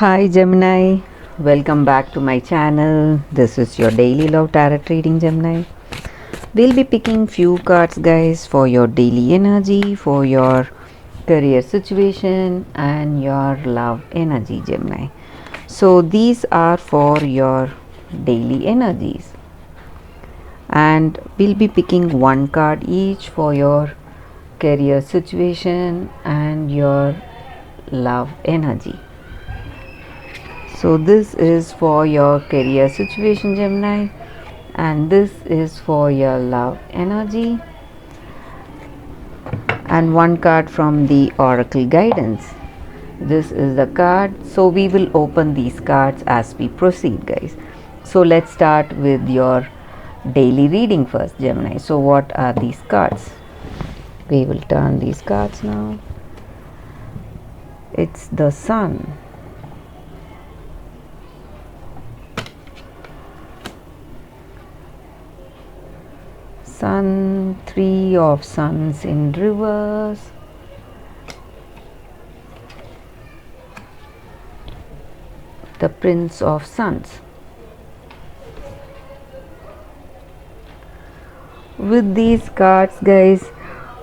Hi Gemini, welcome back to my channel. This is your daily love tarot reading, Gemini. We'll be picking few cards, guys, for your daily energy, for your career situation, and your love energy, Gemini. So these are for your daily energies, and we'll be picking one card each for your career situation and your love energy. So this is for your career situation, Gemini, and this is for your love energy, and one card from the oracle guidance. This is the card. So we will open these cards as we proceed, guys. So let's start with your daily reading first, Gemini. So what are these cards? We will turn these cards now. It's the Sun, Sun, Three of Suns in reverse, the Prince of Suns. With these cards, guys,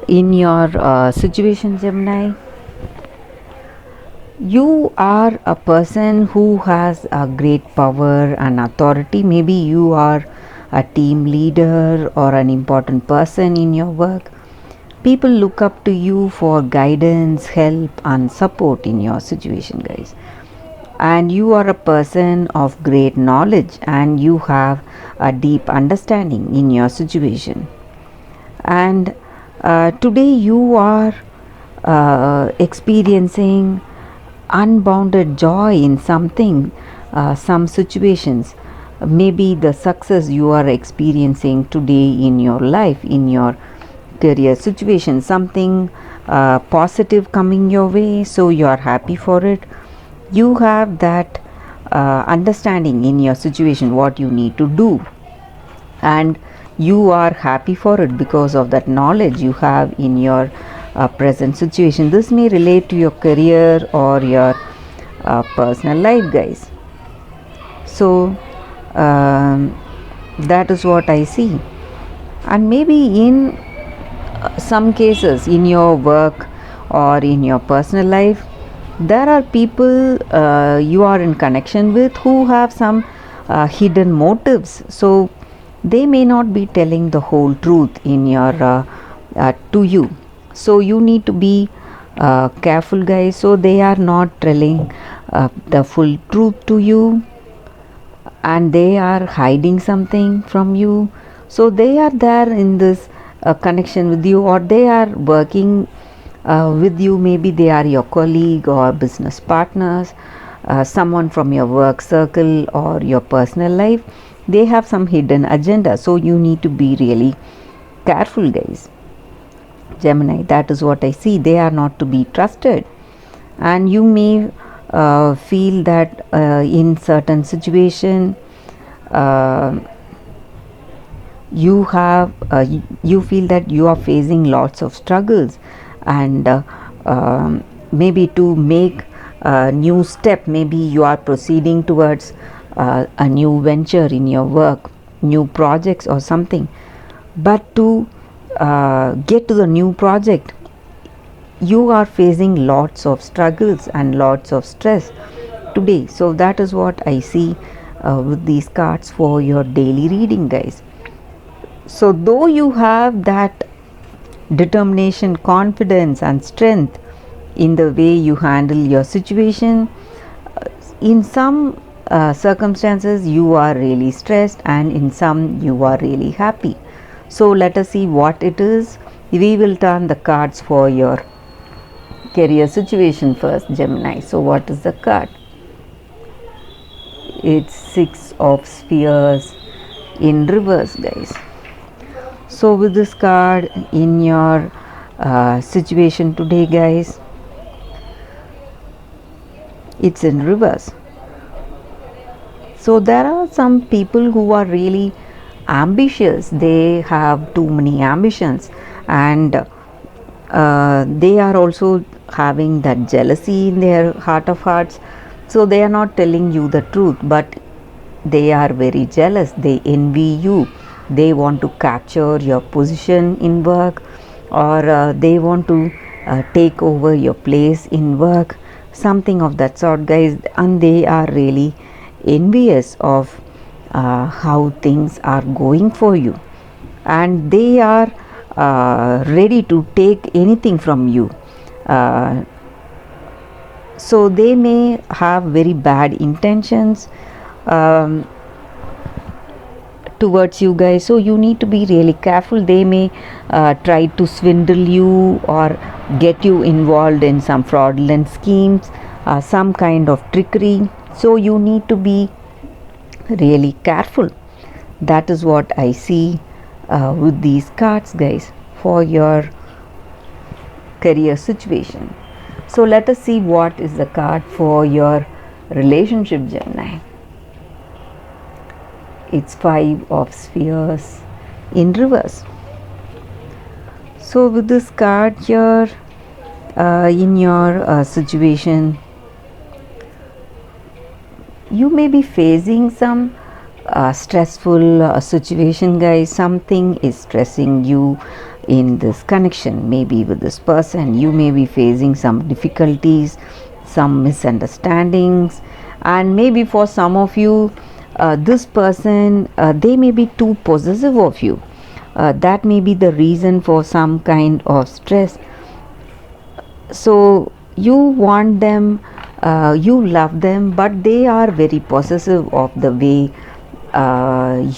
in your situation, Gemini, you are a person who has a great power and authority. Maybe you are a team leader or an important person in your work. People look up to you for guidance, help, and support in your situation, guys. And you are a person of great knowledge and you have a deep understanding in your situation. And today you are experiencing unbounded joy in something, some situations. Maybe the success you are experiencing today in your life, in your career situation, something positive coming your way, so you are happy for it. You have that understanding in your situation what you need to do, and you are happy for it because of that knowledge you have in your present situation. This may relate to your career or your personal life, guys. So that is what I see. And maybe in some cases in your work or in your personal life, there are people you are in connection with who have some hidden motives. So they may not be telling the whole truth in your to you. So you need to be careful, guys. So they are not telling the full truth to you, and they are hiding something from you. So they are there in this connection with you, or they are working with you. Maybe they are your colleague or business partners, someone from your work circle or your personal life. They have some hidden agenda, so you need to be really careful, guys. Gemini, that is what I see. They are not to be trusted, and you may feel that in certain situation you have you feel that you are facing lots of struggles, and maybe to make a new step, maybe you are proceeding towards a new venture in your work, new projects or something, but to get to the new project you are facing lots of struggles and lots of stress today. So that is what I see with these cards for your daily reading, guys. So though you have that determination, confidence, and strength in the way you handle your situation, in some circumstances you are really stressed, and in some you are really happy. So let us see what it is. We will turn the cards for your career situation first, Gemini. So what is the card? It's Six of Spheres in reverse, guys. So with this card in your situation today, guys, it's in reverse. So there are some people who are really ambitious. They have too many ambitions, and they are also having that jealousy in their heart of hearts. So they are not telling you the truth, but they are very jealous, they envy you, they want to capture your position in work, or they want to take over your place in work, something of that sort, guys. And they are really envious of how things are going for you, and they are ready to take anything from you. So they may have very bad intentions towards you, guys. So you need to be really careful. They may try to swindle you or get you involved in some fraudulent schemes, some kind of trickery. So you need to be really careful. That is what I see with these cards, guys, for your career situation. So let us see what is the card for your relationship, Gemini. It's 5 of Spheres in reverse. So with this card here, in your situation, you may be facing some stressful situation, guys. Something is stressing you in this connection. Maybe with this person you may be facing some difficulties, some misunderstandings, and maybe for some of you, this person, they may be too possessive of you. That may be the reason for some kind of stress. So you want them, you love them, but they are very possessive of the way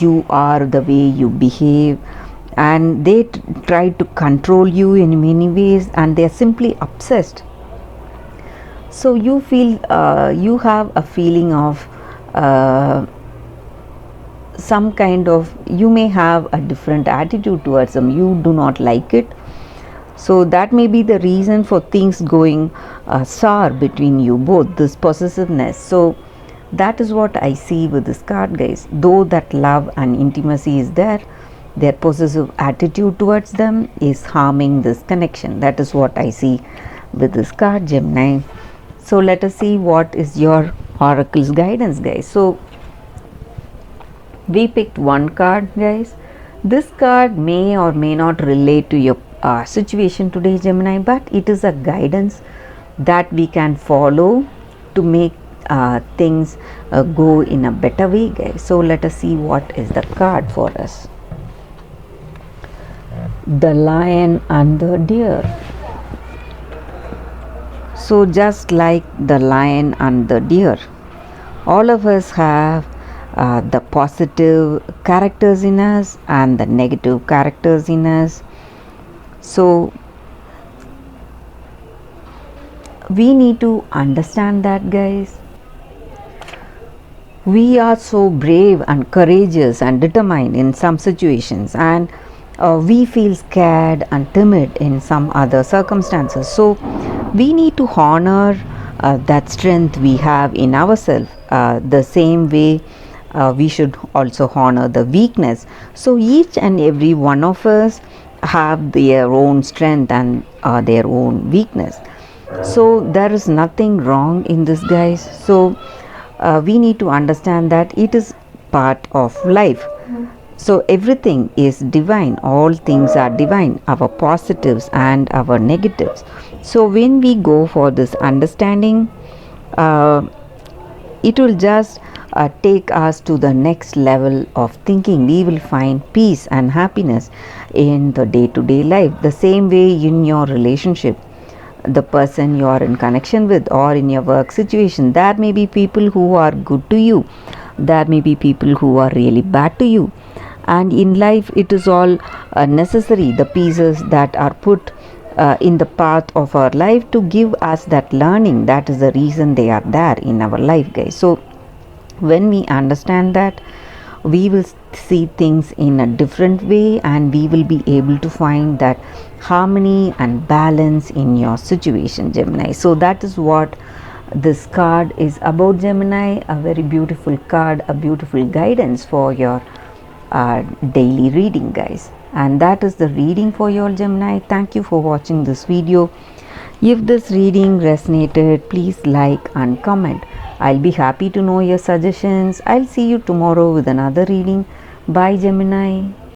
you are, the way you behave, and they try to control you in many ways, and they are simply obsessed. So you feel, you have a feeling of some kind of, you may have a different attitude towards them, you do not like it. So that may be the reason for things going sour between you both, this possessiveness. So that is what I see with this card, guys. Though that love and intimacy is there, their possessive attitude towards them is harming this connection. That is what I see with this card, Gemini. So let us see what is your oracle's guidance, guys. So we picked one card, guys. This card may or may not relate to your situation today, Gemini, but it is a guidance that we can follow to make things go in a better way, guys. So let us see what is the card for us. The Lion and the Deer. So just like the lion and the deer, all of us have the positive characters in us and the negative characters in us. So we need to understand that, guys. We are so brave and courageous and determined in some situations, and we feel scared and timid in some other circumstances. So we need to honor that strength we have in ourselves. The same way we should also honor the weakness. So each and every one of us have their own strength and their own weakness. So there is nothing wrong in this, guys. So we need to understand that it is part of life. So everything is divine, all things are divine, our positives and our negatives. So when we go for this understanding, it will just take us to the next level of thinking. We will find peace and happiness in the day-to-day life. The same way in your relationship, the person you are in connection with, or in your work situation, there may be people who are good to you, there may be people who are really bad to you. And in life, it is all necessary, the pieces that are put in the path of our life to give us that learning. That is the reason they are there in our life, guys. So when we understand that, we will see things in a different way, and we will be able to find that harmony and balance in your situation, Gemini. So that is what this card is about, Gemini. A very beautiful card, a beautiful guidance for your daily reading, guys. And that is the reading for your Gemini. Thank you for watching this video. If this reading resonated, please like and comment. I'll be happy to know your suggestions. I'll see you tomorrow with another reading. Bye, Gemini.